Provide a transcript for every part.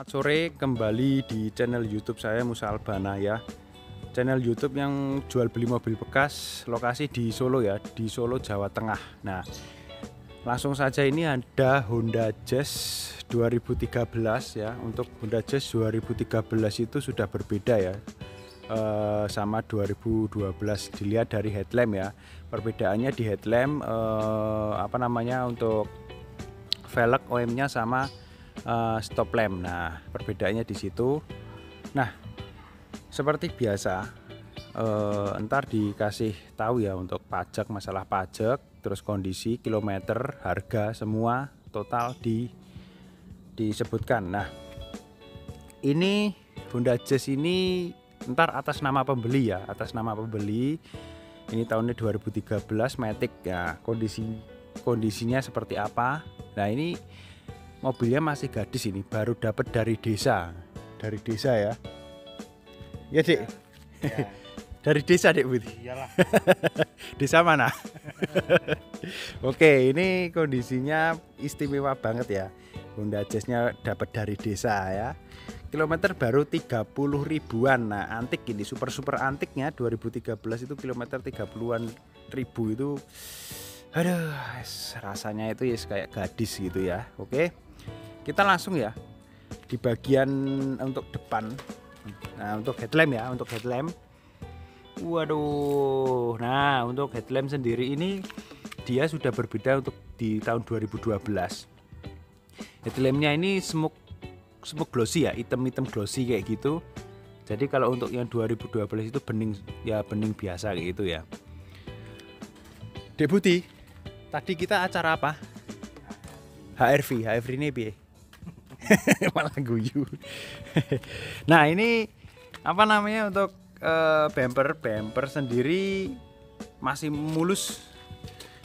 Selamat sore, kembali di channel YouTube saya Musa Albana ya. Channel YouTube yang jual beli mobil bekas, lokasi di Solo ya, di Solo Jawa Tengah. Nah, langsung saja ini ada Honda Jazz 2013 ya. Untuk Honda Jazz 2013 itu sudah berbeda ya, sama 2012. Dilihat dari headlamp ya. Perbedaannya di headlamp untuk velg OM-nya sama stop lamp. Nah, perbedaannya di situ. Nah, seperti biasa, ntar dikasih tahu ya untuk pajak, masalah pajak, terus kondisi, kilometer, harga, semua total disebutkan. Nah, ini Honda Jazz ini ntar atas nama pembeli ya, atas nama pembeli. Ini tahunnya 2013 Matic ya. Kondisinya seperti apa? Nah, ini mobilnya masih gadis, ini baru dapat dari desa ya. Ya Dek, ya. Dari desa Dek Budi. Iyalah. Desa mana? Oke, ini kondisinya istimewa banget ya. Honda Jazz-nya dapat dari desa ya. Kilometer baru 30 ribuan. Nah, antik ini, super antiknya 2013 itu kilometer 30-an ribu itu. Aduh, rasanya itu ya kayak gadis gitu ya. Oke. Kita langsung ya di bagian untuk depan. Nah, untuk headlamp ya, untuk headlamp. Waduh. Nah, untuk headlamp sendiri ini dia sudah berbeda untuk di tahun 2012. Headlampnya ini smoke glossy ya, hitam glossy kayak gitu. Jadi kalau untuk yang 2012 itu bening biasa kayak gitu ya. Dek Buti, tadi kita acara apa? HRV ini piye? Malah guyu. Nah, ini untuk bumper sendiri masih mulus.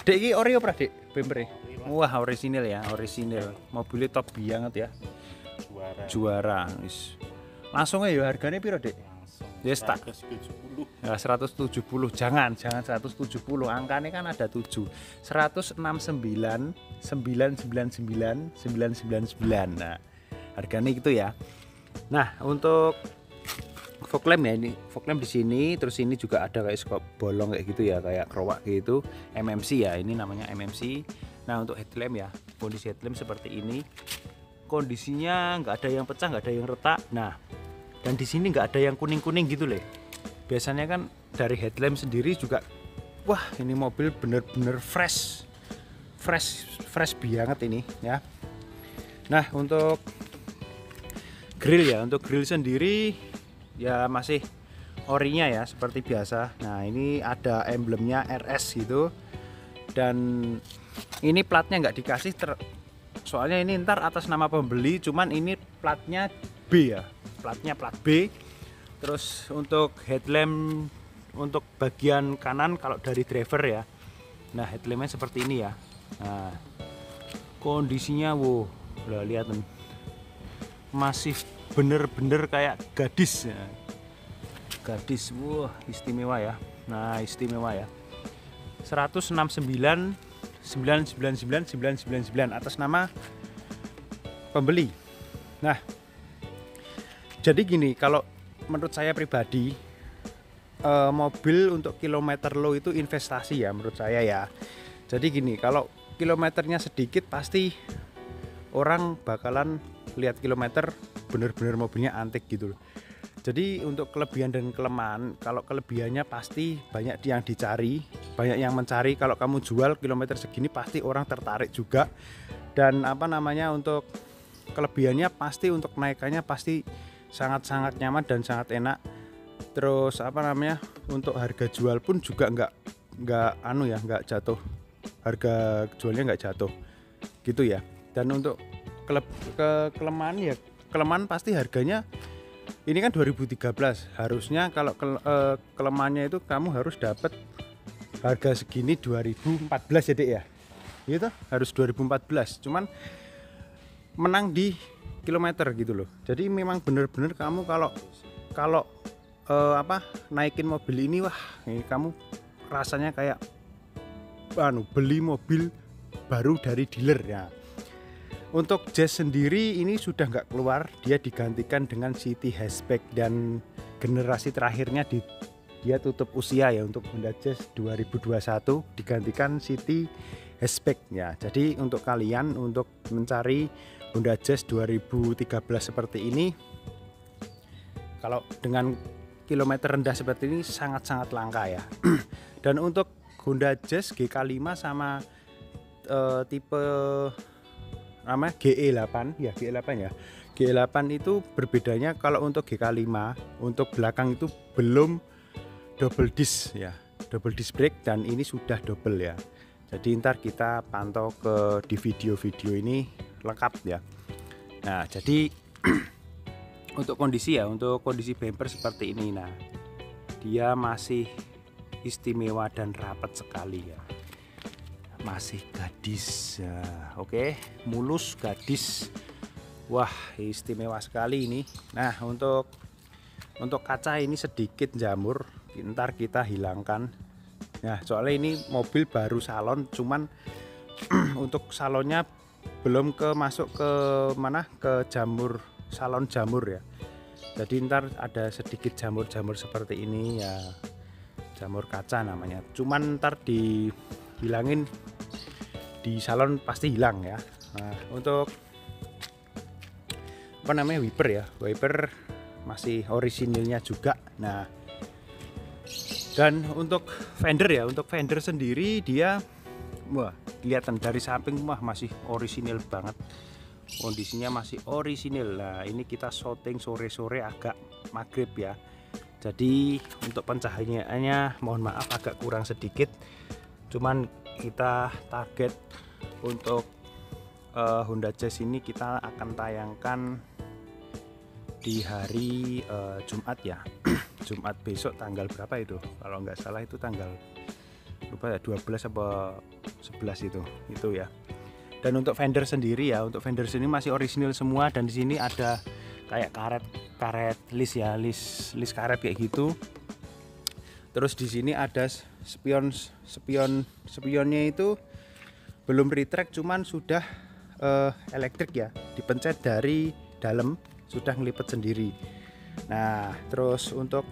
Dek, ini ori apa Dek bumper? Wah, orisinil ya, orisinil. Mobilnya top banget ya. Juara. Langsung aja harganya piro Dek? Yes, 170. Ya, 170. Jangan 170. Angkanya kan ada 7. 169 999 999. Nah, harganya gitu ya. Nah, untuk fog lamp ya, ini fog lamp di sini, terus ini juga ada kayak skop bolong kayak gitu ya, kayak kerowak gitu. MMC ya, ini namanya MMC. Nah, untuk headlamp ya, kondisi headlamp seperti ini. Kondisinya nggak ada yang pecah, nggak ada yang retak. Nah, dan di sini nggak ada yang kuning-kuning gitu loh. Biasanya kan dari headlamp sendiri juga, wah ini mobil bener-bener fresh banget ini ya. Nah, untuk grill ya, untuk grill sendiri ya masih orinya ya seperti biasa. Nah, ini ada emblemnya RS gitu, dan ini platnya nggak dikasih soalnya ini ntar atas nama pembeli, cuman ini platnya B ya, platnya plat B. Terus untuk headlamp untuk bagian kanan kalau dari driver ya, nah headlampnya seperti ini ya. Nah, kondisinya wow, lihat masih bener-bener kayak gadis ya. Gadis, wah istimewa ya. Nah, istimewa ya. 169 999 999 atas nama pembeli. Nah, jadi gini, kalau menurut saya pribadi, mobil untuk kilometer low itu investasi ya menurut saya ya. Jadi gini, kalau kilometernya sedikit pasti orang bakalan lihat kilometer bener-bener mobilnya antik gitu loh. Jadi untuk kelebihan dan kelemahan, kalau kelebihannya pasti banyak yang dicari, banyak yang mencari. Kalau kamu jual kilometer segini pasti orang tertarik juga. Dan untuk kelebihannya pasti, untuk naikannya pasti sangat-sangat nyaman dan sangat enak. Terus untuk harga jual pun juga nggak jatuh. Harga jualnya nggak jatuh gitu ya. Dan untuk kelemahan pasti harganya ini kan 2013, harusnya kalau kelemahannya itu kamu harus dapat harga segini 2014 ya Dek ya. Gitu, harus 2014. Cuman menang di kilometer gitu loh. Jadi memang bener-bener kamu kalau naikin mobil ini, wah ini kamu rasanya kayak beli mobil baru dari dealer ya. Untuk Jazz sendiri ini sudah nggak keluar, dia digantikan dengan City Hatchback dan generasi terakhirnya dia tutup usia ya untuk Honda Jazz 2021 digantikan City Hatchback ya. Jadi untuk kalian untuk mencari Honda Jazz 2013 seperti ini, kalau dengan kilometer rendah seperti ini sangat-sangat langka ya. Dan untuk Honda Jazz GK5 sama tipe namanya GE8 ya, GE8 ya. GE8 itu berbedanya kalau untuk GK5 untuk belakang itu belum double disc ya, double disc brake, dan ini sudah double ya. Jadi ntar kita pantau di video-video ini lengkap ya. Nah, jadi untuk kondisi bumper seperti ini. Nah, dia masih istimewa dan rapat sekali ya. Masih gadis ya, oke, mulus gadis, wah istimewa sekali ini. Nah, untuk kaca ini sedikit jamur, ntar kita hilangkan ya, soalnya ini mobil baru salon, cuman untuk salonnya belum masuk ke jamur, salon jamur ya. Jadi ntar ada sedikit jamur-jamur seperti ini ya, jamur kaca namanya, cuman ntar dihilangin di salon pasti hilang ya. Nah, untuk wiper masih orisinilnya juga. Nah, dan untuk fender sendiri dia kelihatan dari samping masih orisinil banget, kondisinya masih orisinil. Nah, ini kita syuting sore-sore agak maghrib ya, jadi untuk pencahayaannya mohon maaf agak kurang sedikit, cuman kita target untuk Honda Jazz ini kita akan tayangkan di hari Jumat ya. Jumat besok tanggal berapa itu, kalau nggak salah itu tanggal lupa ya, 12 apa 11 itu ya. Dan untuk fender sendiri ya, untuk fender sini masih orisinil semua, dan di sini ada kayak karet list ya, list karet kayak gitu. Terus di sini ada spionnya itu belum retract, cuman sudah elektrik ya, dipencet dari dalam sudah ngelipet sendiri. Nah, terus untuk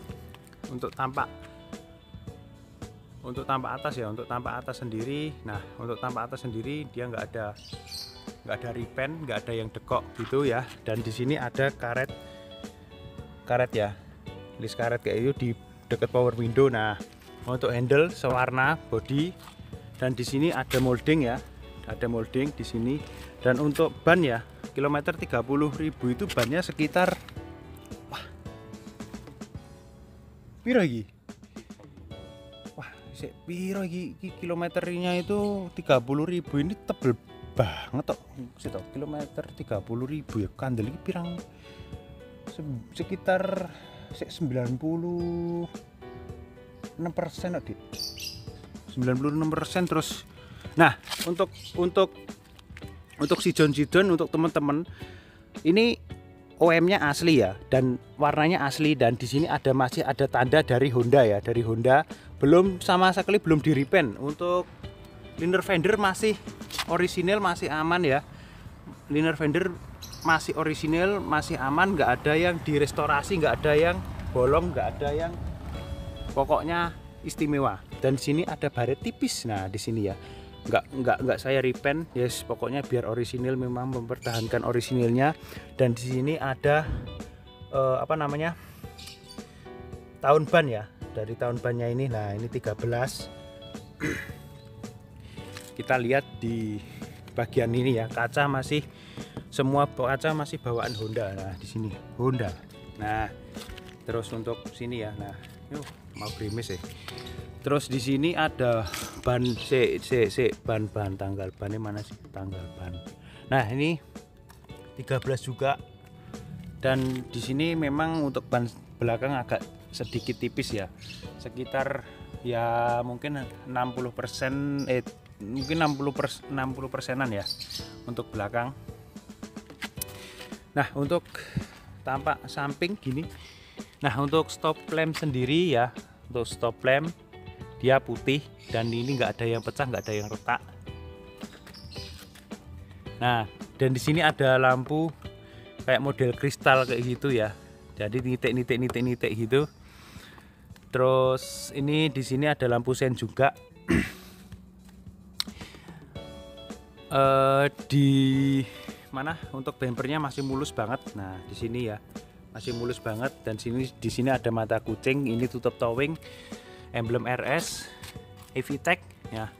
tampak atas ya, untuk tampak atas sendiri. Nah, untuk tampak atas sendiri dia nggak ada ripen, nggak ada yang dekok gitu ya. Dan di sini ada karet ya, list karet kayak itu di dekat power window. Nah, untuk handle sewarna body, dan di sini ada molding ya, ada molding di sini. Dan untuk ban ya, kilometer 30.000 itu bannya sekitar piro iki? Wah, piro iki kilometernya itu 30.000, ini tebel banget tok. Kilometer 30.000 ya, kandel iki pirang sekitar 96% Dik. 96%. Terus nah, untuk sidon untuk teman-teman ini OM-nya asli ya, dan warnanya asli, dan di sini masih ada tanda dari Honda ya, dari Honda, belum sama sekali belum di repaint. Untuk liner fender masih orisinil, masih aman ya. Liner fender masih orisinil, masih aman, nggak ada yang direstorasi, nggak ada yang bolong, nggak ada yang, pokoknya istimewa. Dan di sini ada baret tipis. Nah, di sini ya nggak saya repaint, yes, pokoknya biar orisinil, memang mempertahankan orisinilnya. Dan di sini ada tahun ban ya, dari tahun bannya ini. Nah, ini 13. Kita lihat di bagian ini ya, semua kaca masih bawaan Honda. Nah, di sini Honda. Nah, terus untuk sini ya, nah mau grimis ya. Terus di sini ada ban ban tanggal bannya mana sih, tanggal ban. Nah, ini 13 juga. Dan di sini memang untuk ban belakang agak sedikit tipis ya, sekitar ya mungkin 60%, mungkin 60%-an ya untuk belakang. Nah, untuk tampak samping gini. Nah, untuk stop lamp sendiri ya, untuk stop lamp dia putih, dan ini nggak ada yang pecah, nggak ada yang retak. Nah, Dan di sini ada lampu kayak model kristal kayak gitu ya. Jadi nitik gitu. Terus ini di sini ada lampu sen juga. Di mana untuk bumpernya masih mulus banget. Nah, di sini ya masih mulus banget, dan di sini ada mata kucing, ini tutup towing, emblem RS, EVTEC ya.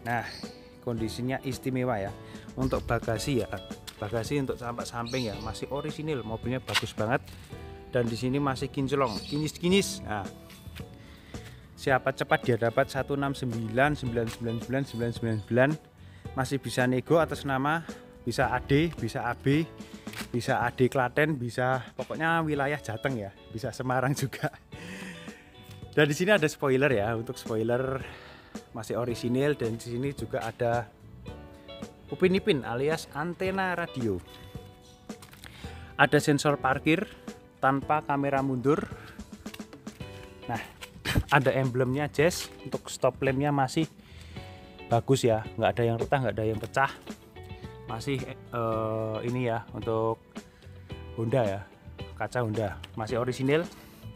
Nah, kondisinya istimewa ya. Untuk bagasi ya, bagasi untuk samping ya masih orisinil, mobilnya bagus banget. Dan di sini masih kinclong, kinis. Nah, siapa cepat dia dapat 169, 999, 999, masih bisa nego atas nama, bisa AD, bisa AB, bisa AD Klaten, bisa pokoknya wilayah Jateng ya, bisa Semarang juga. Dan di sini ada spoiler ya, untuk spoiler masih orisinil, dan di sini juga ada Upin Ipin alias antena radio. Ada sensor parkir tanpa kamera mundur. Nah, ada emblemnya Jazz, untuk stop lampnya masih bagus ya, nggak ada yang retak, nggak ada yang pecah. Masih ini ya untuk Honda ya, kaca Honda masih orisinil.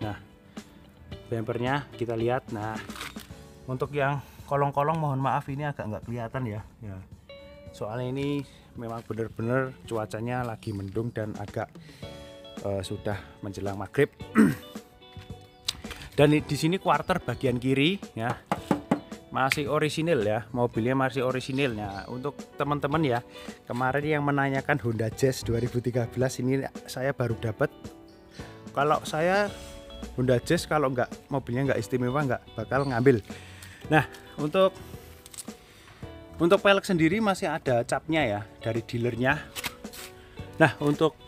Nah, bumpernya kita lihat. Nah, untuk yang kolong-kolong mohon maaf ini agak nggak kelihatan ya. Soalnya ini memang benar-benar cuacanya lagi mendung dan agak sudah menjelang maghrib. Dan di sini quarter bagian kiri ya masih orisinil ya, mobilnya masih orisinil. Nah, untuk teman-teman ya, kemarin yang menanyakan Honda Jazz 2013 ini saya baru dapat. Kalau saya Honda Jazz kalau mobilnya nggak istimewa nggak bakal ngambil. Nah, untuk pelek sendiri masih ada capnya ya dari dealernya. Nah, untuk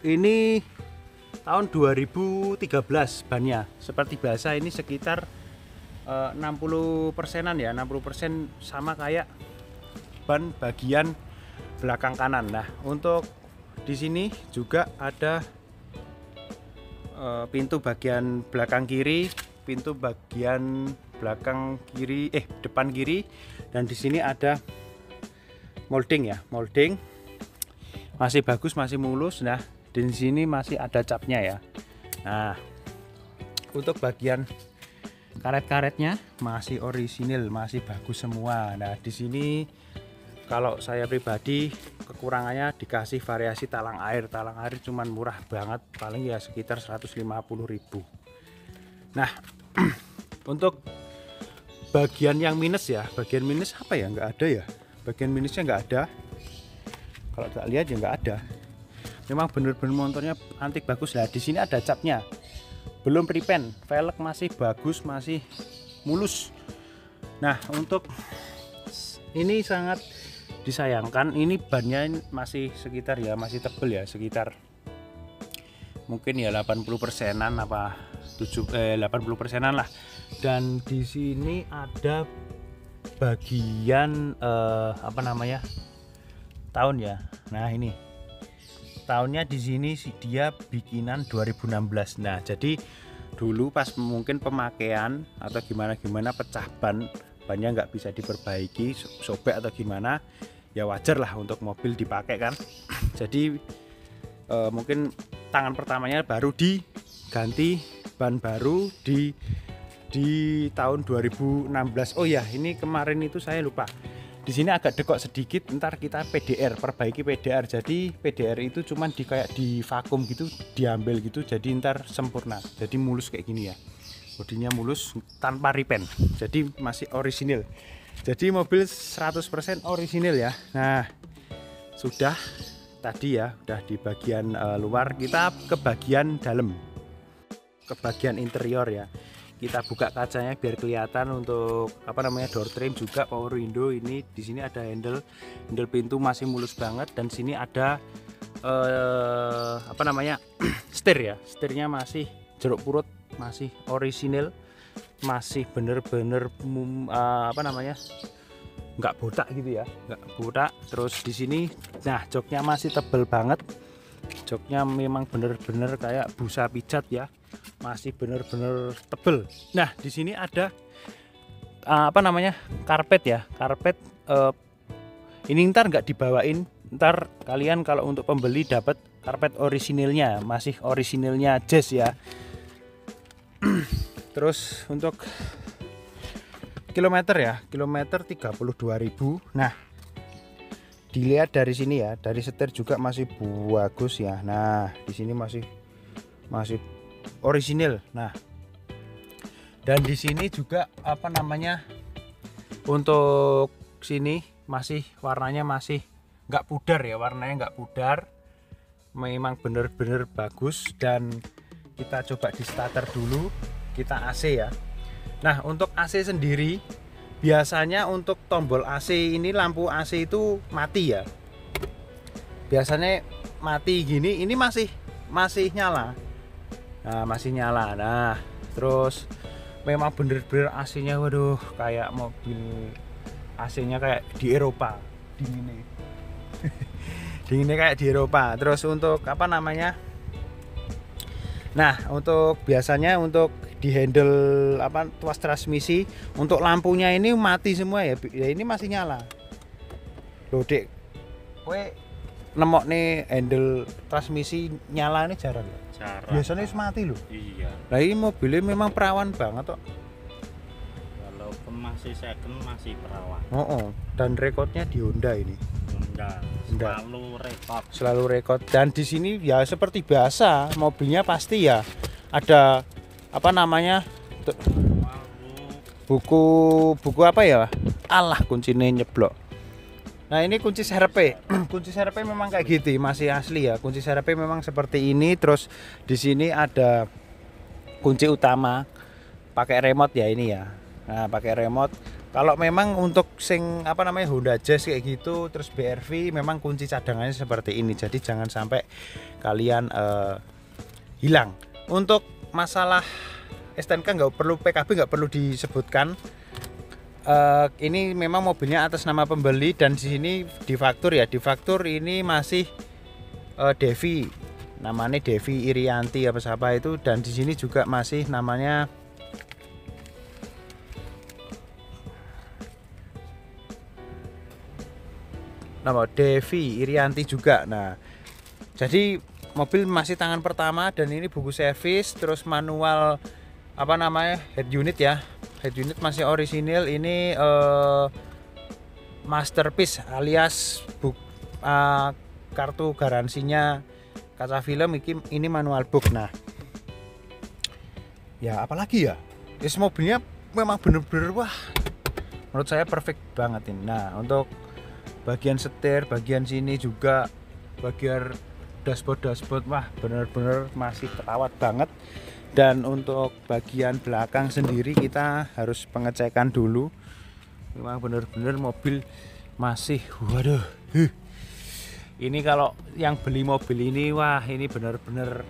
ini tahun 2013 bannya. Seperti biasa ini sekitar 60%-an ya, 60% sama kayak ban bagian belakang kanan. Nah, untuk di sini juga ada pintu bagian belakang kiri, pintu bagian belakang kiri, depan kiri, dan di sini ada molding ya, molding masih bagus, masih mulus. Nah, di sini masih ada capnya ya. Nah, untuk bagian karet-karetnya masih orisinil, masih bagus semua. Nah, di sini kalau saya pribadi kekurangannya dikasih variasi talang air. Talang air cuman murah banget, paling ya sekitar 150.000. Nah, untuk bagian yang minus ya, bagian minus apa ya, nggak ada ya, bagian minusnya nggak ada. Kalau tak lihat ya nggak ada. Memang bener-bener motornya antik bagus. Lah, di sini ada capnya, belum prepaint, velg masih bagus, masih mulus. Nah, untuk ini sangat disayangkan, ini bannya masih sekitar ya, masih tebel ya, sekitar mungkin ya 80%-an apa 80%-an lah. Dan di sini ada bagian apa namanya, tahun ya. Nah, ini tahunnya di sini dia bikinan 2016. Nah, jadi dulu pas mungkin pemakaian atau gimana pecah bannya nggak bisa diperbaiki, sobek atau gimana, ya wajar lah untuk mobil dipakai kan. Jadi mungkin tangan pertamanya baru diganti ban baru di tahun 2016. Oh ya, ini kemarin itu saya lupa. Di sini agak dekok sedikit, ntar kita PDR, perbaiki PDR. Jadi PDR itu cuman kayak di vakum gitu, diambil gitu, jadi ntar sempurna. Jadi mulus kayak gini ya. Bodinya mulus tanpa repaint. Jadi masih orisinil. Jadi mobil 100% orisinil ya. Nah, sudah tadi ya, udah di bagian luar, kita ke bagian dalam. Ke bagian interior ya. Kita buka kacanya biar kelihatan untuk apa namanya, door trim juga, power window. Ini di sini ada handle pintu masih mulus banget, dan sini ada apa namanya setir ya, setirnya masih jeruk purut, masih orisinil, masih bener-bener apa namanya, nggak botak gitu ya, nggak botak. Terus di sini, nah, joknya masih tebel banget, joknya memang bener-bener kayak busa pijat ya, masih bener-bener tebel. Nah, di sini ada apa namanya, karpet ya, karpet ini ntar nggak dibawain, ntar kalian kalau untuk pembeli dapat karpet orisinilnya, masih orisinilnya Jazz ya. Terus untuk kilometer ya, kilometer 32.000. Nah, dilihat dari sini ya, dari setir juga masih bagus ya. Nah, di sini masih orisinil. Nah, dan di sini juga apa namanya, untuk sini masih warnanya masih nggak pudar ya, warnanya nggak pudar, memang bener-bener bagus. Dan kita coba di starter dulu, kita AC ya. Nah, untuk AC sendiri biasanya untuk tombol AC ini, lampu AC itu mati ya, biasanya mati gini, ini masih nyala. Nah, masih nyala. Nah, terus memang bener-bener AC-nya, waduh, kayak mobil AC-nya kayak di Eropa, dinginnya. Dinginnya kayak di Eropa. Terus untuk apa namanya? Nah, untuk biasanya untuk di handle apa, tuas transmisi, untuk lampunya ini mati semua ya. Ya ini masih nyala. Loh, Dek, kowe nemok nih handle transmisi nyala ini jarang ya? Jarang. Biasanya wis mati loh. Iya. Nah, ini mobilnya memang perawan banget kok. Walaupun masih second masih perawan. Dan rekodnya di Honda ini. Honda. Selalu rekod. Dan di sini ya seperti biasa, mobilnya pasti ya ada apa namanya? Buku apa ya? Alah, kuncinya nyeblok. Nah, ini kunci serepnya. Kunci serepnya memang kayak gitu, masih asli ya. Kunci serepnya memang seperti ini. Terus di sini ada kunci utama pakai remote ya ini ya. Nah, pakai remote. Kalau memang untuk sing apa namanya Honda Jazz kayak gitu, terus BRV memang kunci cadangannya seperti ini. Jadi jangan sampai kalian hilang. Untuk masalah STNK nggak perlu, PKB nggak perlu disebutkan. Ini memang mobilnya atas nama pembeli, dan di sini di faktur ya, di faktur ini masih Devi, namanya Devi Irianti apa siapa itu, dan di sini juga masih namanya nama Devi Irianti juga. Nah, jadi mobil masih tangan pertama, dan ini buku servis, terus manual apa namanya head unit ya. Head unit masih orisinil. Ini masterpiece alias kartu garansinya kaca film ini manual book. Nah, ya apalagi ya, mobilnya memang bener-bener wah, menurut saya perfect banget ini. Nah, untuk bagian setir, bagian sini juga, bagian dashboard wah bener-bener masih terawat banget. Dan untuk bagian belakang sendiri kita harus pengecekan dulu. Memang bener-bener mobil masih, waduh, ini kalau yang beli mobil ini, wah ini bener-bener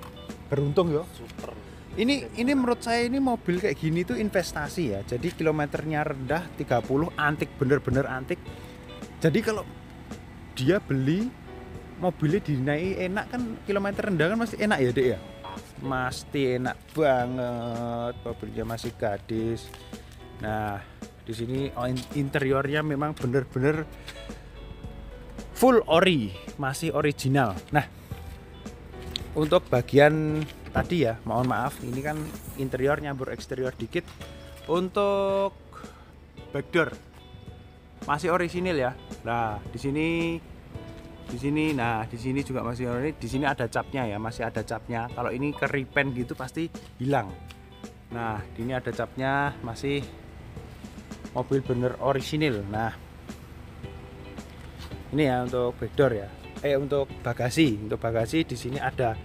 beruntung ya. Super. Ini menurut saya ini mobil kayak gini tuh investasi ya. Jadi kilometernya rendah, 30, antik, bener-bener antik. Jadi kalau dia beli mobilnya dinaik enak kan, kilometer rendah kan masih enak ya, Dek ya. Pasti enak banget, mobilnya masih gadis. Nah, di sini interiornya memang bener-bener full ori, masih original. Nah, untuk bagian tadi ya, mohon maaf, ini kan interior nyambur eksterior dikit. Untuk backdoor masih orisinil ya. Nah, di sini, nah di sini juga masih orisinil. Di sini ada capnya ya, masih ada capnya. Kalau ini keripen gitu pasti hilang. Nah, di sini ada capnya, masih mobil bener orisinil. Nah, ini ya untuk backdoor ya. Untuk bagasi, di sini ada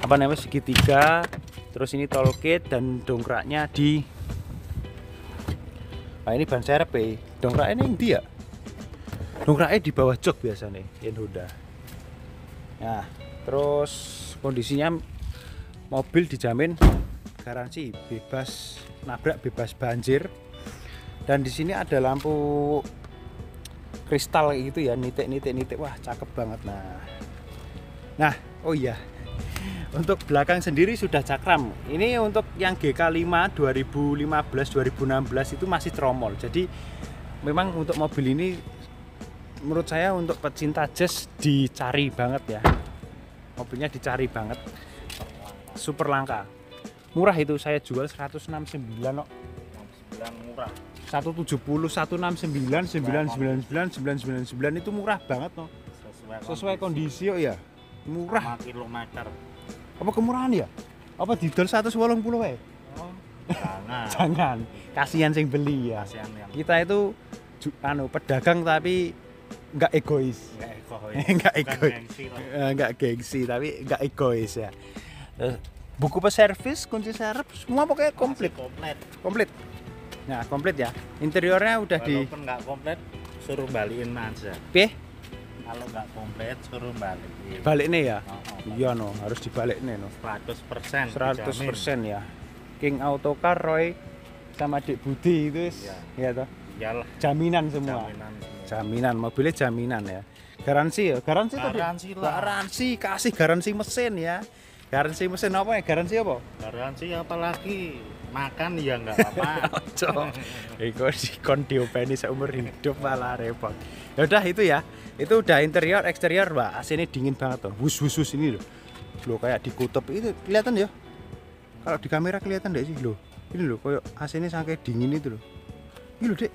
apa namanya segitiga. Terus ini toolkit dan dongkraknya di. Nah, ini ban serep ya. Dongkraknya ini dia. Dongkraknya di bawah jok biasa nih, Honda. Nah, terus kondisinya mobil dijamin garansi bebas nabrak, bebas banjir. Dan di sini ada lampu kristal gitu ya, nitik. Wah, cakep banget. Nah, oh iya. Untuk belakang sendiri sudah cakram. Ini untuk yang GK5 2015 2016 itu masih tromol. Jadi memang untuk mobil ini menurut saya untuk pecinta jazz dicari banget ya. Mobilnya dicari banget. Super langka. Murah itu saya jual 169 kok. 9 murah. 170, 169, 999, 999 itu murah banget no. Sesuai kondisi kok ya. Murah. 5 kilometer. Apa kemurahan ya? Apa didol 180 wae? Oh, jangan. Jangan. Kasihan sing beli ya. Kasihan yang Kita itu pedagang tapi nggak egois. enggak egois. Nggak Bukan egois. gengsi loh. Nggak gengsi tapi nggak egois ya. Buku peservis, kunci serep, semua pokoknya komplit. Masih komplit. Komplit. Nah, komplit ya. Interiornya udah Walaupun nggak komplit, suruh balikin aja. Kalau nggak komplit, suruh balikin. balik nih ya. Oh, Iya no, harus dibalik nih no. 100%. 100% ya. King Autocar, Roy sama Dik Budi itu ya toh. Iyalah, Jaminan semua. jaminan semua. Jaminan, mobilnya jaminan ya. Garansi ya, garansi tuh. Garansi lah. Garansi, kasih garansi mesin ya. Garansi mesin apa ya? Garansi apa? Garansi apalagi makan ya nggak apa-apa. Ojo. Iku dikon diopeni seumur hidup malah repot. Ya udah itu ya. Itu udah interior, eksterior, Mbak. AC ini dingin banget tuh. Wus ini loh. Loh kayak dikutep itu kelihatan ya. Kalau di kamera kelihatan enggak sih loh. Ini loh kayak AC ini sampai dingin itu loh. Ini loh, Dek.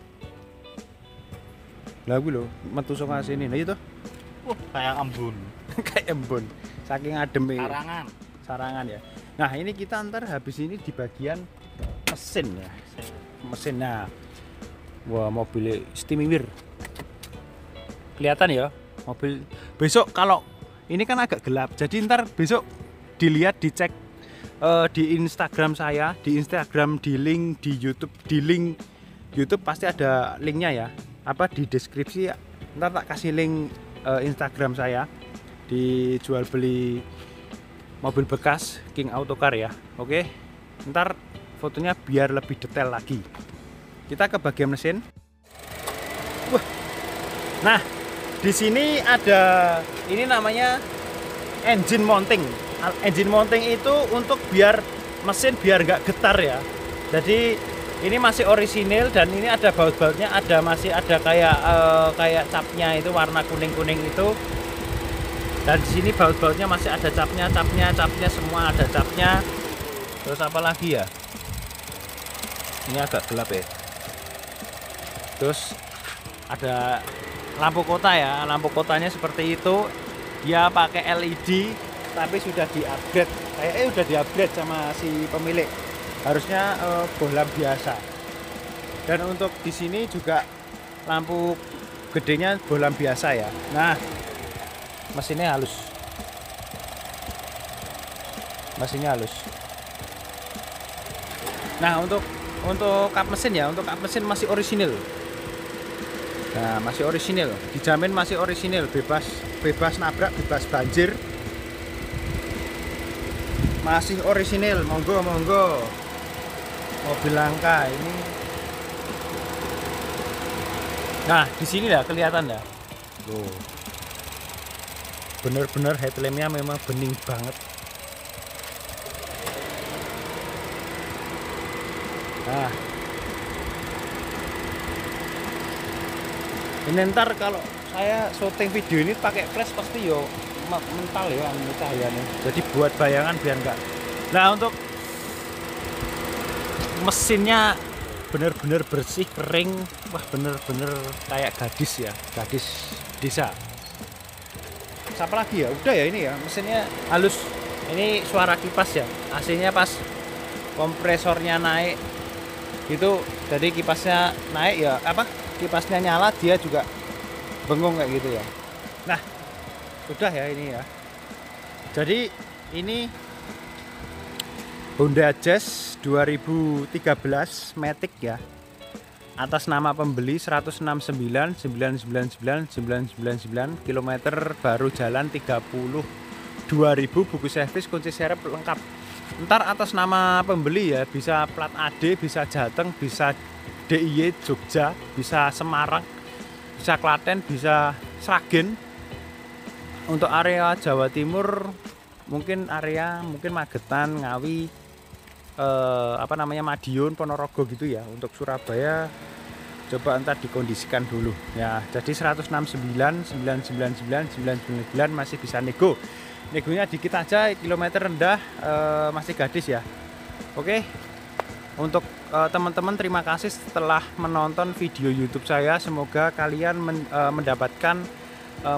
Lah gue loh, metu saka AC ini. Nah itu Kayak embun. kayak embun. Saking adem Karangan. sarangan ya. Nah, ini kita ntar habis ini di bagian mesin ya. Mesin. Nah. Wah, mobil Steamir. Kelihatan ya, mobil. Besok kalau ini kan agak gelap. Jadi ntar besok dilihat, dicek di Instagram saya, di Instagram, di link di YouTube, di link YouTube pasti ada linknya ya. Apa di deskripsi ya. Ntar tak kasih link Instagram saya di jual beli mobil bekas King Autocar ya. Oke. Ntar fotonya biar lebih detail lagi. Kita ke bagian mesin. Wah. Nah, di sini ada ini namanya engine mounting. Engine mounting itu untuk biar mesin biar nggak getar ya. Jadi ini masih orisinil dan ini ada baut-bautnya, masih ada kayak capnya itu warna kuning-kuning itu. Dan di sini baut-bautnya masih ada capnya semua ada capnya. Terus apa lagi ya? Ini agak gelap ya. Terus ada lampu kota ya. Lampu kotanya seperti itu. Dia pakai LED tapi sudah di-upgrade. Kayaknya udah di-upgrade sama si pemilik. Harusnya bohlam biasa. Dan untuk di sini juga lampu gedenya bohlam biasa ya. Nah, mesinnya halus. Mesinnya halus. Nah, untuk kap mesin ya, untuk kap mesin masih orisinil. Nah, masih orisinil, dijamin masih orisinil, bebas nabrak, bebas banjir. Masih orisinil, monggo. Mobil langka ini. Nah, di sini ya kelihatan ya. Tuh. Bener-bener headlampnya memang bening banget. Nah, ini ntar kalau saya syuting video ini pakai flash pasti yo mental ya cahayanya. Jadi buat bayangan biar enggak. Nah, untuk mesinnya bener-bener bersih, kering. Wah, bener-bener kayak gadis ya, gadis desa. Siapa lagi ya? Udah ya ini ya, mesinnya halus. Ini suara kipas ya, AC-nya pas kompresornya naik itu, jadi kipasnya naik ya, kipasnya nyala dia juga bengong kayak gitu ya. Nah, udah ya ini ya. Jadi ini Honda Jazz 2013 Matic ya. Atas nama pembeli 169.999.999 kilometer, baru jalan 32.000, buku servis, kunci serep lengkap. Ntar atas nama pembeli ya, bisa plat AD, bisa Jateng, bisa DIY Jogja, bisa Semarang, bisa Klaten, bisa Sragen. Untuk area Jawa Timur mungkin Magetan, Ngawi, Madiun, Ponorogo gitu ya. Untuk Surabaya Coba ntar dikondisikan dulu ya. Jadi 169.999.999 masih bisa nego. Negonya dikit aja, kilometer rendah, masih gadis ya. Oke. Untuk teman-teman, terima kasih setelah menonton video YouTube saya. Semoga kalian mendapatkan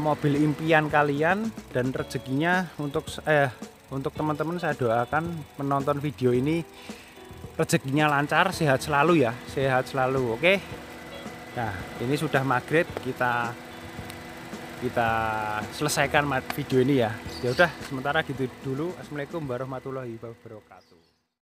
mobil impian kalian dan rezekinya. Untuk teman-teman saya doakan menonton video ini rezekinya lancar, sehat selalu ya, sehat selalu. Oke. Nah, ini sudah maghrib, kita selesaikan video ini ya. Ya udah, sementara gitu dulu. Assalamualaikum warahmatullahi wabarakatuh.